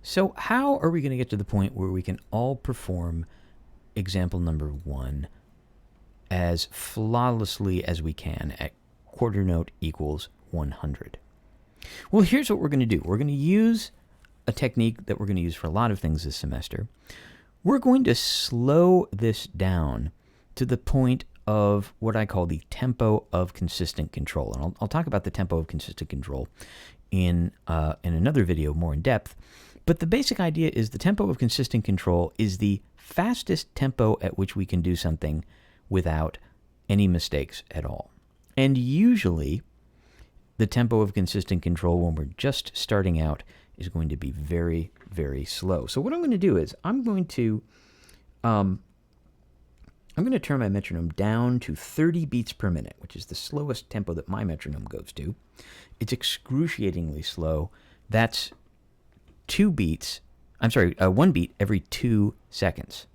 So how are we going to get to the point where we can all perform example number 1 as flawlessly as we can at quarter note equals 100? Well, here's what we're going to do. We're going to use a technique that we're going to use for a lot of things this semester. We're going to slow this down to the point of what I call the tempo of consistent control. And I'll talk about the tempo of consistent control in another video more in depth. But the basic idea is the tempo of consistent control is the fastest tempo at which we can do something without any mistakes at all. And usually, the tempo of consistent control when we're just starting out is going to be very, very slow. So what I'm going to do is I'm going to turn my metronome down to 30 beats per minute, which is the slowest tempo that my metronome goes to. It's excruciatingly slow. That's 1 beat every 2 seconds.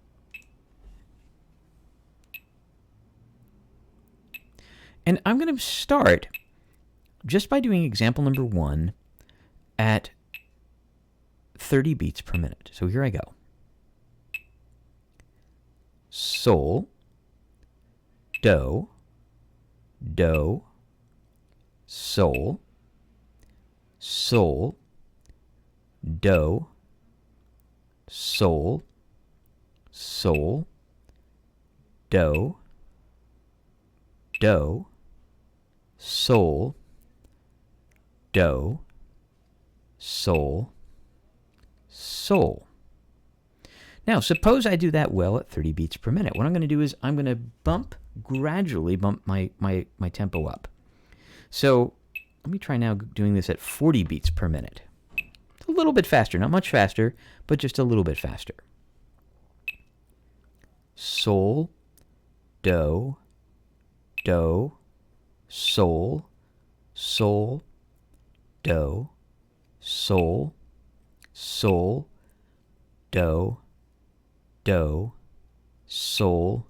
And I'm going to start just by doing example number 1 at 30 beats per minute. So here I go. Sol, do, do, sol, sol, do, sol, sol, do, do, sol, do, sol, sol. Now, suppose I do that well at 30 beats per minute. What I'm going to do is I'm going to gradually bump my tempo up. So let me try now doing this at 40 beats per minute. It's a little bit faster, not much faster, but just a little bit faster. Sol, do, do, sol, sol, do, sol, sol, do, do, sol,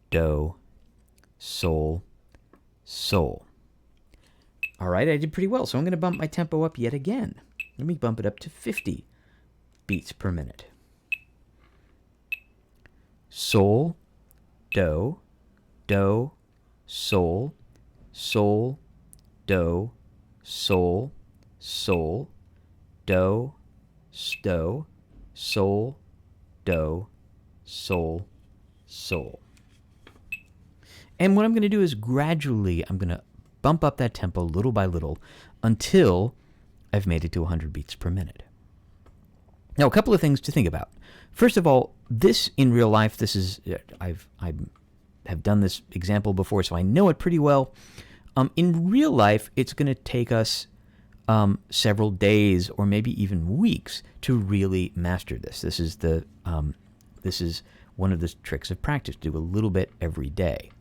do, sol, sol. All right, I did pretty well, so I'm going to bump my tempo up yet again. Let me bump it up to 50 beats per minute. Sol, do, do, sol, sol, do, sol, sol, do, do, sol, do, sol, sol. And what I'm going to do is gradually, I'm going to bump up that tempo little by little until I've made it to 100 beats per minute. Now, a couple of things to think about. First of all, this in real life, this is, I have done this example before, so I know it pretty well. In real life, it's going to take us several days or maybe even weeks to really master this. This is one of the tricks of practice. Do a little bit every day.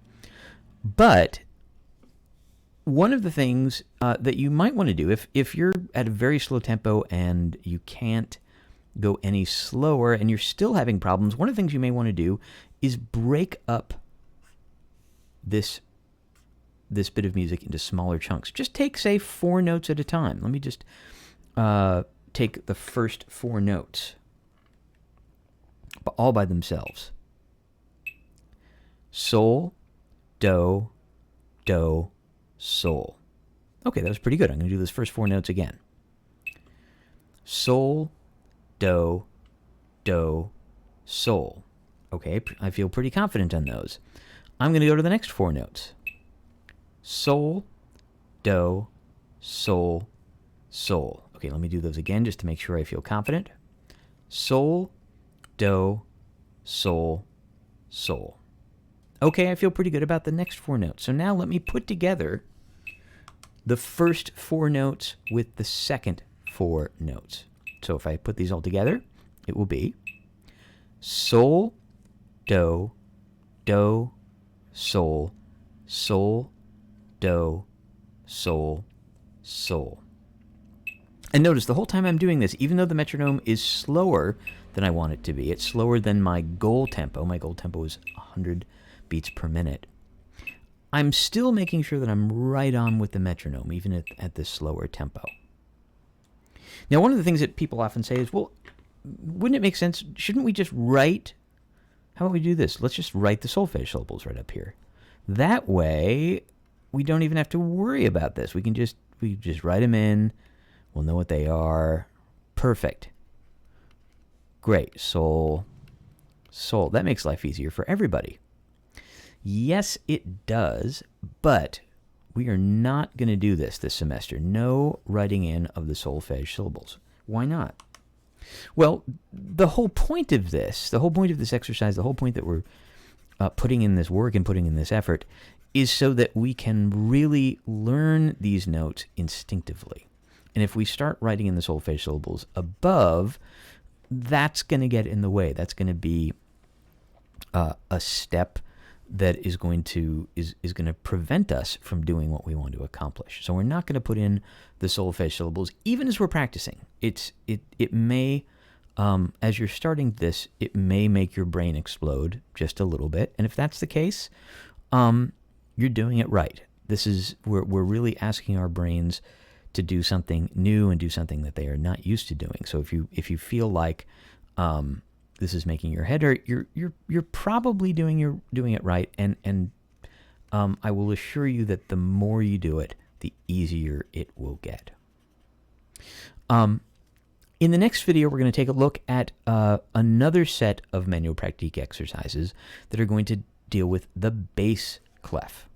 But one of the things that you might want to do, if you're at a very slow tempo and you can't go any slower and you're still having problems, one of the things you may want to do is break up this bit of music into smaller chunks. Just take, say, 4 notes at a time. Let me just take the first 4 notes, all by themselves. Sol, do, do, sol. Okay, that was pretty good. I'm going to do those first 4 notes again. Sol, do, do, sol. Okay, I feel pretty confident on those. I'm going to go to the next 4 notes. Sol, do, sol, sol. Okay, let me do those again just to make sure I feel confident. Sol, do, sol, sol. Okay, I feel pretty good about the next 4 notes. So now let me put together the first 4 notes with the second 4 notes. So if I put these all together, it will be sol, do, do, sol, sol, do, sol, sol. And notice the whole time I'm doing this, even though the metronome is slower than I want it to be, it's slower than my goal tempo. My goal tempo is 100 beats per minute. I'm still making sure that I'm right on with the metronome, even at this slower tempo. Now, one of the things that people often say is, well, wouldn't it make sense? Shouldn't we just write? How about we do this? Let's just write the solfege syllables right up here. That way, we don't even have to worry about this. We just write them in. We'll know what they are. Perfect. Great. Sol, sol. That makes life easier for everybody. Yes, it does, but we are not going to do this semester. No writing in of the solfege syllables. Why not? Well, the whole point of this exercise, the whole point that we're putting in this work and putting in this effort is so that we can really learn these notes instinctively. And if we start writing in the solfege syllables above, that's going to get in the way. That's going to be a step that is going to prevent us from doing what we want to accomplish. So we're not going to put in the solfege syllables even as we're practicing. It may, as you're starting this, it may make your brain explode just a little bit. And if that's the case, you're doing it right. We're really asking our brains to do something new and do something that they are not used to doing. So if you feel like this is making your head hurt, you're probably doing it right, and I will assure you that the more you do it, the easier it will get. In the next video, we're going to take a look at another set of Manuel Pratique exercises that are going to deal with the bass clef.